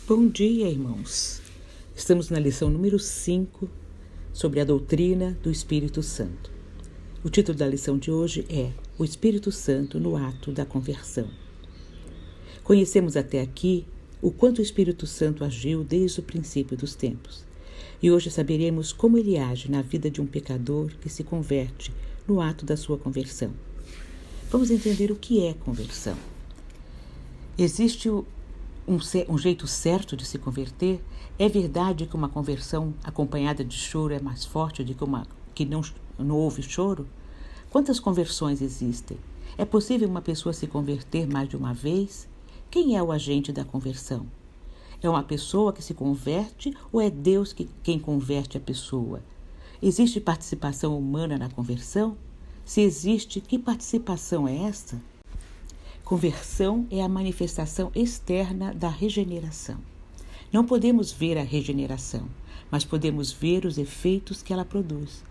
Bom dia, irmãos. Estamos na lição número 5 sobre a doutrina do Espírito Santo. O título da lição de hoje é O Espírito Santo no ato da conversão. Conhecemos até aqui o quanto o Espírito Santo agiu desde o princípio dos tempos. E hoje saberemos como ele age na vida de um pecador que se converte no ato da sua conversão. Vamos entender o que é conversão. Existe um jeito certo de se converter? É verdade que uma conversão acompanhada de choro é mais forte do que uma que não houve choro? Quantas conversões existem? É possível uma pessoa se converter mais de uma vez? Quem é o agente da conversão? É uma pessoa que se converte ou é Deus quem converte a pessoa? Existe participação humana na conversão? Se existe, que participação é esta? Conversão é a manifestação externa da regeneração. Não podemos ver a regeneração, mas podemos ver os efeitos que ela produz.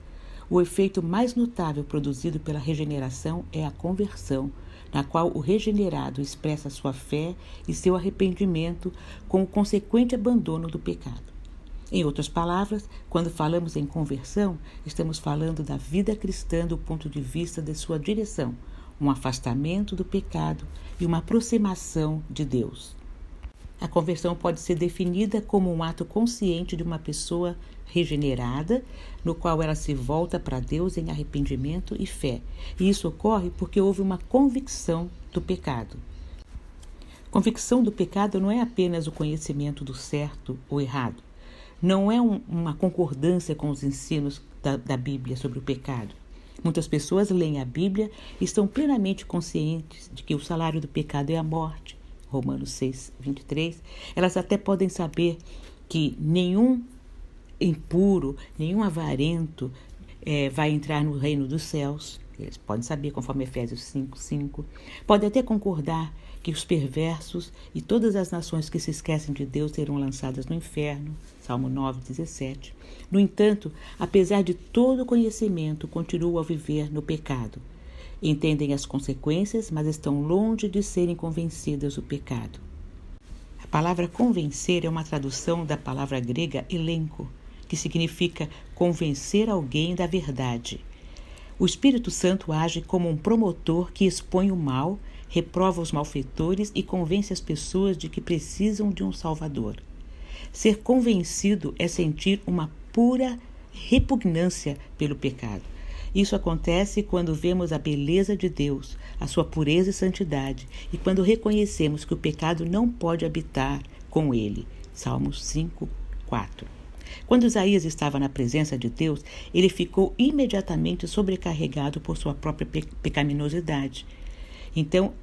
O efeito mais notável produzido pela regeneração é a conversão, na qual o regenerado expressa sua fé e seu arrependimento com o consequente abandono do pecado. Em outras palavras, quando falamos em conversão, estamos falando da vida cristã do ponto de vista de sua direção, um afastamento do pecado e uma aproximação de Deus. A conversão pode ser definida como um ato consciente de uma pessoa regenerada, no qual ela se volta para Deus em arrependimento e fé. E isso ocorre porque houve uma convicção do pecado. Convicção do pecado não é apenas o conhecimento do certo ou errado. Não é uma concordância com os ensinos da Bíblia sobre o pecado. Muitas pessoas leem a Bíblia e estão plenamente conscientes de que o salário do pecado é a morte, Romanos 6, 23. Elas até podem saber que nenhum impuro, nenhum avarento vai entrar no reino dos céus. Eles podem saber, conforme Efésios 5, 5. Podem até concordar que os perversos e todas as nações que se esquecem de Deus serão lançadas no inferno, Salmo 9, 17. No entanto, apesar de todo o conhecimento, continuam a viver no pecado. Entendem as consequências, mas estão longe de serem convencidas do pecado. A palavra convencer é uma tradução da palavra grega elenco, que significa convencer alguém da verdade. O Espírito Santo age como um promotor que expõe o mal, reprova os malfeitores e convence as pessoas de que precisam de um Salvador. Ser convencido é sentir uma pura repugnância pelo pecado. Isso acontece quando vemos a beleza de Deus, a sua pureza e santidade, e quando reconhecemos que o pecado não pode habitar com ele. Salmos 5, 4. Quando Isaías estava na presença de Deus, ele ficou imediatamente sobrecarregado por sua própria pecaminosidade. Então,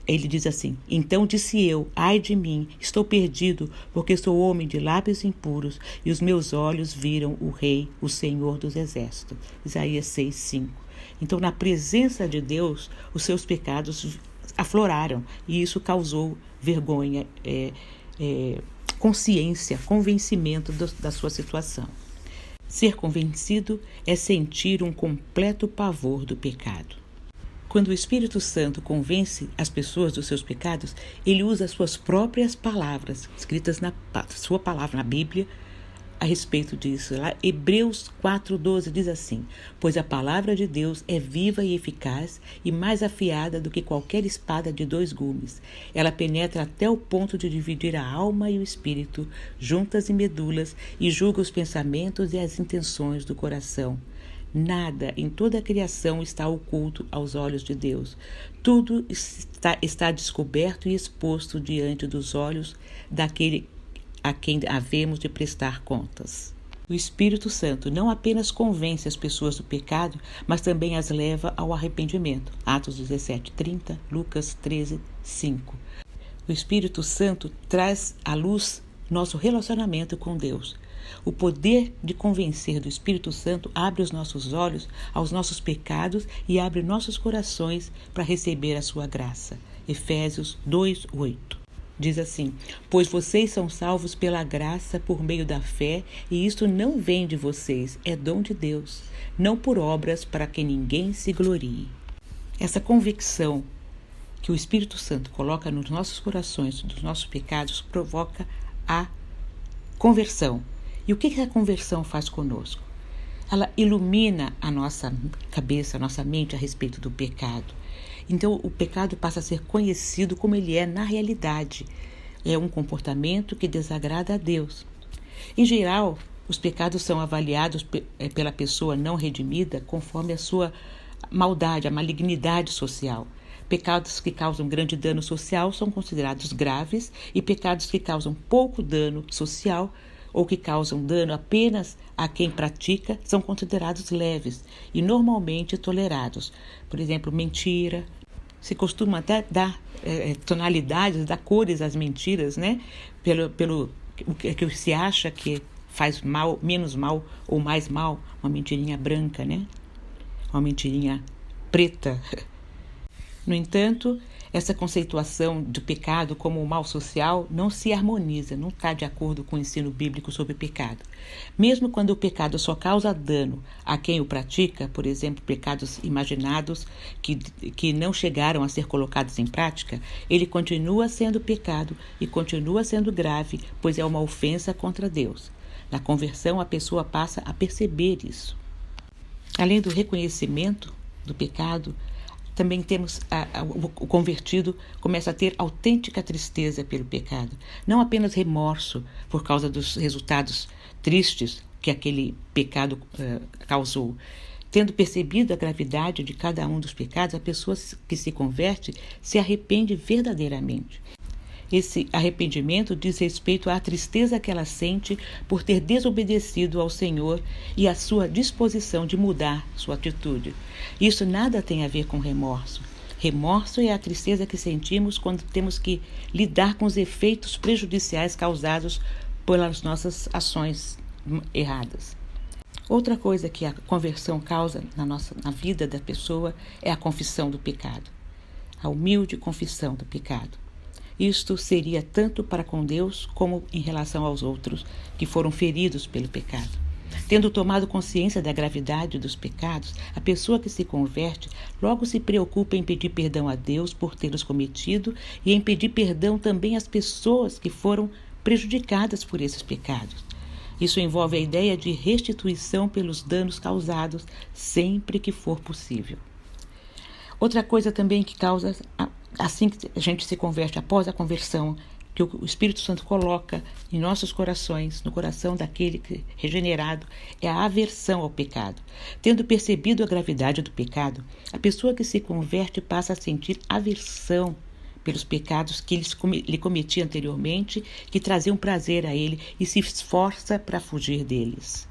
ele diz assim: Então disse eu, ai de mim, estou perdido, porque sou homem de lábios impuros, e os meus olhos viram o Rei, o Senhor dos Exércitos. Isaías 6, 5. Então, na presença de Deus, os seus pecados afloraram, e isso causou vergonha, consciência, convencimento da sua situação. Ser convencido é sentir um completo pavor do pecado. Quando o Espírito Santo convence as pessoas dos seus pecados, ele usa as suas próprias palavras, escritas na sua palavra, na Bíblia, a respeito disso. Lá, Hebreus 4:12 diz assim: Pois a palavra de Deus é viva e eficaz e mais afiada do que qualquer espada de 2 gumes. Ela penetra até o ponto de dividir a alma e o espírito, juntas e medulas, e julga os pensamentos e as intenções do coração. Nada em toda a criação está oculto aos olhos de Deus. Tudo está descoberto e exposto diante dos olhos daquele a quem havemos de prestar contas. O Espírito Santo não apenas convence as pessoas do pecado, mas também as leva ao arrependimento. Atos 17, 30, Lucas 13, 5. O Espírito Santo traz à luz nosso relacionamento com Deus. O poder de convencer do Espírito Santo abre os nossos olhos aos nossos pecados e abre nossos corações para receber a sua graça. Efésios 2:8. Diz assim: Pois vocês são salvos pela graça por meio da fé, e isto não vem de vocês, é dom de Deus, não por obras para que ninguém se glorie. Essa convicção que o Espírito Santo coloca nos nossos corações dos nossos pecados provoca a conversão. E o que a conversão faz conosco? Ela ilumina a nossa cabeça, a nossa mente a respeito do pecado. Então, o pecado passa a ser conhecido como ele é na realidade. É um comportamento que desagrada a Deus. Em geral, os pecados são avaliados pela pessoa não redimida conforme a sua maldade, a malignidade social. Pecados que causam grande dano social são considerados graves e pecados que causam pouco dano social ou que causam dano apenas a quem pratica são considerados leves e normalmente tolerados. Por exemplo, mentira. Se costuma até dar tonalidades, dar cores às mentiras, né? Pelo que se acha que faz mal, menos mal ou mais mal, uma mentirinha branca, né? Uma mentirinha preta. No entanto, essa conceituação do pecado como um mal social não se harmoniza, não está de acordo com o ensino bíblico sobre pecado. Mesmo quando o pecado só causa dano a quem o pratica, por exemplo, pecados imaginados que não chegaram a ser colocados em prática, ele continua sendo pecado e continua sendo grave, pois é uma ofensa contra Deus. Na conversão, a pessoa passa a perceber isso. Além do reconhecimento do pecado, também temos o convertido começa a ter autêntica tristeza pelo pecado. Não apenas remorso por causa dos resultados tristes que aquele pecado causou. Tendo percebido a gravidade de cada um dos pecados, a pessoa que se converte se arrepende verdadeiramente. Esse arrependimento diz respeito à tristeza que ela sente por ter desobedecido ao Senhor e à sua disposição de mudar sua atitude. Isso nada tem a ver com remorso. Remorso é a tristeza que sentimos quando temos que lidar com os efeitos prejudiciais causados pelas nossas ações erradas. Outra coisa que a conversão causa na vida da pessoa é a confissão do pecado. A humilde confissão do pecado. Isto seria tanto para com Deus como em relação aos outros que foram feridos pelo pecado. Tendo tomado consciência da gravidade dos pecados, a pessoa que se converte logo se preocupa em pedir perdão a Deus por tê-los cometido e em pedir perdão também às pessoas que foram prejudicadas por esses pecados. Isso envolve a ideia de restituição pelos danos causados sempre que for possível. Outra coisa também que causa, assim que a gente se converte após a conversão, que o Espírito Santo coloca em nossos corações, no coração daquele regenerado, é a aversão ao pecado. Tendo percebido a gravidade do pecado, a pessoa que se converte passa a sentir aversão pelos pecados que ele cometia anteriormente, que traziam prazer a ele e se esforça para fugir deles.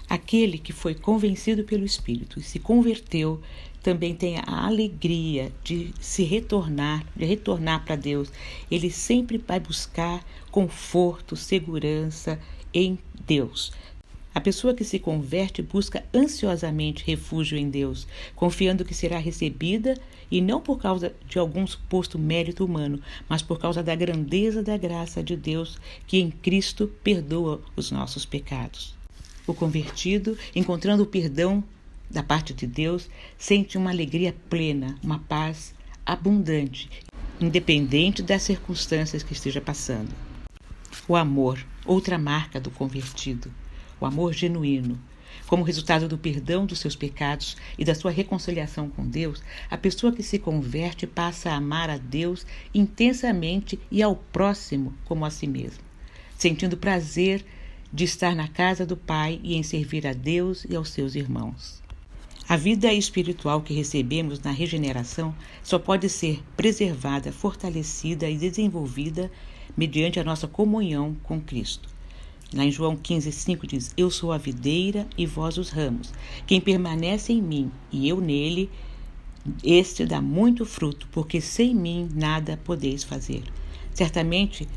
Aquele que foi convencido pelo Espírito e se converteu também tem a alegria de retornar para Deus. Ele sempre vai buscar conforto, segurança em Deus. A pessoa que se converte busca ansiosamente refúgio em Deus, confiando que será recebida e não por causa de algum suposto mérito humano, mas por causa da grandeza da graça de Deus que em Cristo perdoa os nossos pecados. O convertido, encontrando o perdão da parte de Deus, sente uma alegria plena, uma paz abundante, independente das circunstâncias que esteja passando. O amor, outra marca do convertido, o amor genuíno. Como resultado do perdão dos seus pecados e da sua reconciliação com Deus, a pessoa que se converte passa a amar a Deus intensamente e ao próximo como a si mesmo, sentindo prazer de estar na casa do Pai e em servir a Deus e aos seus irmãos. A vida espiritual que recebemos na regeneração só pode ser preservada, fortalecida e desenvolvida mediante a nossa comunhão com Cristo. Lá em João 15,5 diz: Eu sou a videira e vós os ramos. Quem permanece em mim e eu nele, este dá muito fruto, porque sem mim nada podeis fazer. Certamente,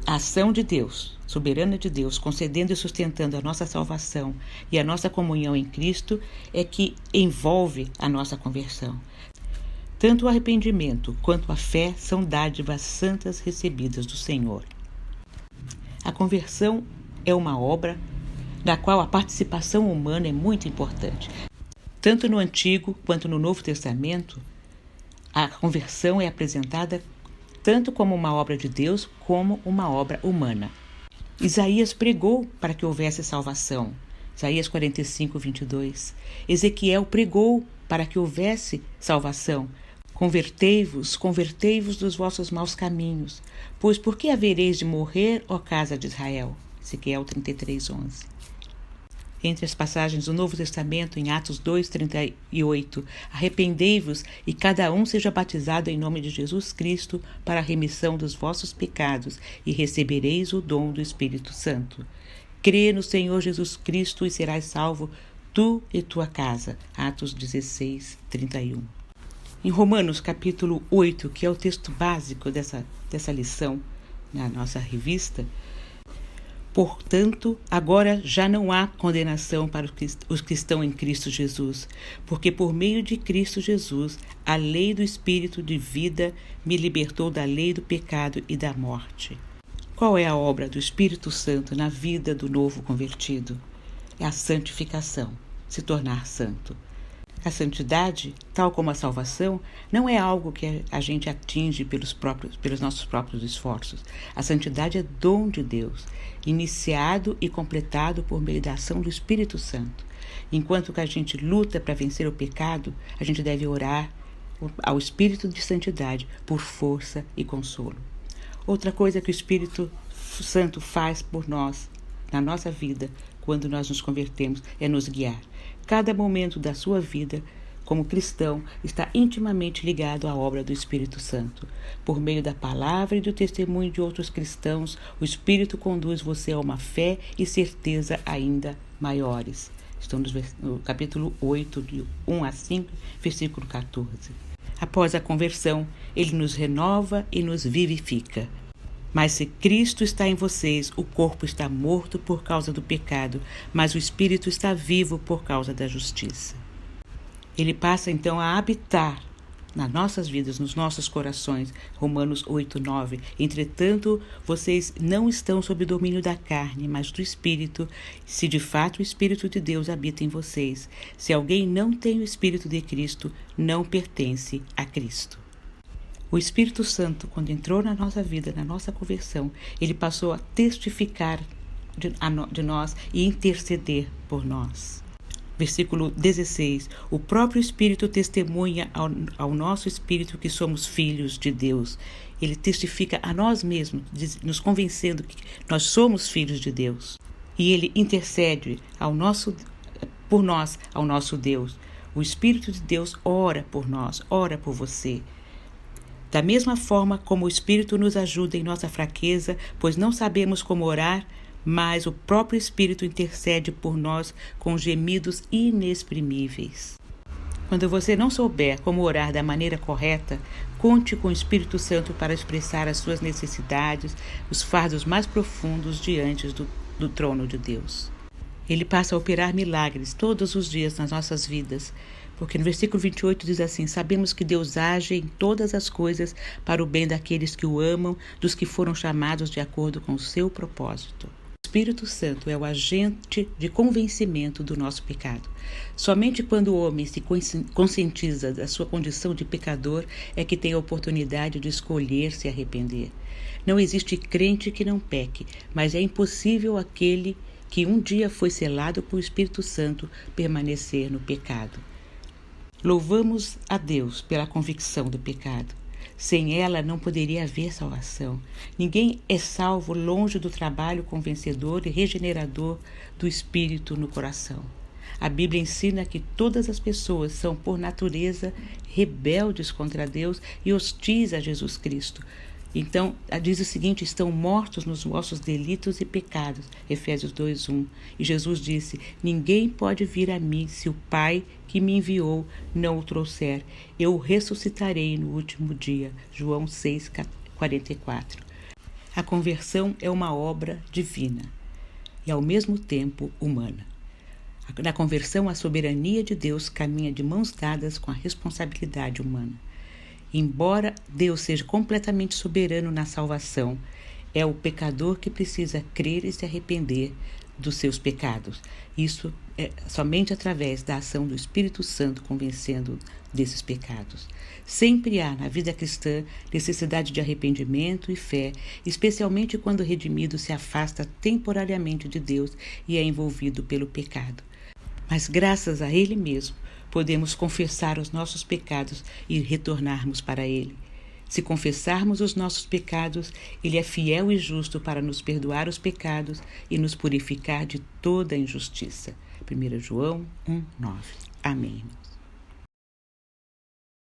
a ação de Deus, soberana de Deus, concedendo e sustentando a nossa salvação e a nossa comunhão em Cristo, é que envolve a nossa conversão. Tanto o arrependimento quanto a fé são dádivas santas recebidas do Senhor. A conversão é uma obra da qual a participação humana é muito importante. Tanto no Antigo quanto no Novo Testamento, a conversão é apresentada tanto como uma obra de Deus como uma obra humana. Isaías pregou para que houvesse salvação. Isaías 45, 22. Ezequiel pregou para que houvesse salvação. Convertei-vos dos vossos maus caminhos, pois por que havereis de morrer, ó casa de Israel? Ezequiel 33, 11. Entre as passagens do Novo Testamento, em Atos 2, 38, arrependei-vos e cada um seja batizado em nome de Jesus Cristo para a remissão dos vossos pecados e recebereis o dom do Espírito Santo. Crê no Senhor Jesus Cristo e serás salvo, tu e tua casa. Atos 16, 31. Em Romanos capítulo 8, que é o texto básico dessa lição na nossa revista, portanto, agora já não há condenação para os que estão em Cristo Jesus, porque por meio de Cristo Jesus, a lei do Espírito de vida me libertou da lei do pecado e da morte. Qual é a obra do Espírito Santo na vida do novo convertido? É a santificação, se tornar santo. A santidade, tal como a salvação, não é algo que a gente atinge pelos nossos próprios esforços. A santidade é dom de Deus, iniciado e completado por meio da ação do Espírito Santo. Enquanto que a gente luta para vencer o pecado, a gente deve orar ao Espírito de santidade por força e consolo. Outra coisa que o Espírito Santo faz por nós, na nossa vida, quando nós nos convertemos, é nos guiar. Cada momento da sua vida, como cristão, está intimamente ligado à obra do Espírito Santo. Por meio da palavra e do testemunho de outros cristãos, o Espírito conduz você a uma fé e certeza ainda maiores. Estamos no capítulo 8, de 1 a 5, versículo 14. Após a conversão, ele nos renova e nos vivifica. Mas se Cristo está em vocês, o corpo está morto por causa do pecado, mas o Espírito está vivo por causa da justiça. Ele passa então a habitar nas nossas vidas, nos nossos corações. Romanos 8, 9. Entretanto, vocês não estão sob o domínio da carne, mas do Espírito, se de fato o Espírito de Deus habita em vocês. Se alguém não tem o Espírito de Cristo, não pertence a Cristo. O Espírito Santo, quando entrou na nossa vida, na nossa conversão, ele passou a testificar de nós e interceder por nós. Versículo 16. O próprio Espírito testemunha ao nosso espírito que somos filhos de Deus. Ele testifica a nós mesmos, nos convencendo que nós somos filhos de Deus. E ele intercede por nós ao nosso Deus. O Espírito de Deus ora por nós, ora por você. Da mesma forma como o Espírito nos ajuda em nossa fraqueza, pois não sabemos como orar, mas o próprio Espírito intercede por nós com gemidos inexprimíveis. Quando você não souber como orar da maneira correta, conte com o Espírito Santo para expressar as suas necessidades, os fardos mais profundos diante do trono de Deus. Ele passa a operar milagres todos os dias nas nossas vidas, porque no versículo 28 diz assim: sabemos que Deus age em todas as coisas para o bem daqueles que o amam, dos que foram chamados de acordo com o seu propósito. O Espírito Santo é o agente de convencimento do nosso pecado. Somente quando o homem se conscientiza da sua condição de pecador é que tem a oportunidade de escolher se arrepender. Não existe crente que não peque, mas é impossível aquele que um dia foi selado pelo Espírito Santo permanecer no pecado. Louvamos a Deus pela convicção do pecado. Sem ela não poderia haver salvação. Ninguém é salvo longe do trabalho convencedor e regenerador do Espírito no coração. A Bíblia ensina que todas as pessoas são, por natureza, rebeldes contra Deus e hostis a Jesus Cristo. Então, diz o seguinte: estão mortos nos vossos delitos e pecados. Efésios 2:1. E Jesus disse: ninguém pode vir a mim se o Pai que me enviou não o trouxer. Eu o ressuscitarei no último dia. João 6:44. A conversão é uma obra divina e, ao mesmo tempo, humana. Na conversão, a soberania de Deus caminha de mãos dadas com a responsabilidade humana. Embora Deus seja completamente soberano na salvação, É o pecador que precisa crer e se arrepender dos seus pecados. Isso é somente através da ação do Espírito Santo convencendo desses pecados. Sempre há na vida cristã necessidade de arrependimento e fé, especialmente quando o redimido se afasta temporariamente de Deus e é envolvido pelo pecado. Mas graças a Ele mesmo, podemos confessar os nossos pecados e retornarmos para Ele. Se confessarmos os nossos pecados, Ele é fiel e justo para nos perdoar os pecados e nos purificar de toda injustiça. 1 João 1:9. Amém, irmãos.